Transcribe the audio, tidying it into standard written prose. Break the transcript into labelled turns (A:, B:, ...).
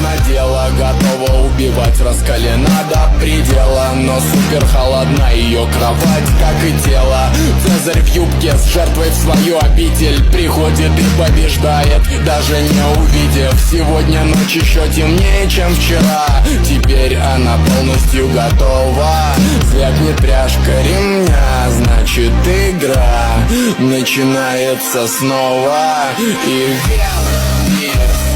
A: на дело, готова убивать, раскалена до предела. Но супер холодна ее кровать, как и тело. Цезарь в юбке с жертвой в свою обитель приходит и побеждает, даже не увидев. Сегодня ночь еще темнее, чем вчера. Теперь она полностью готова. Звякнет пряжка ремня, значит игра начинается снова. И вверх, вниз,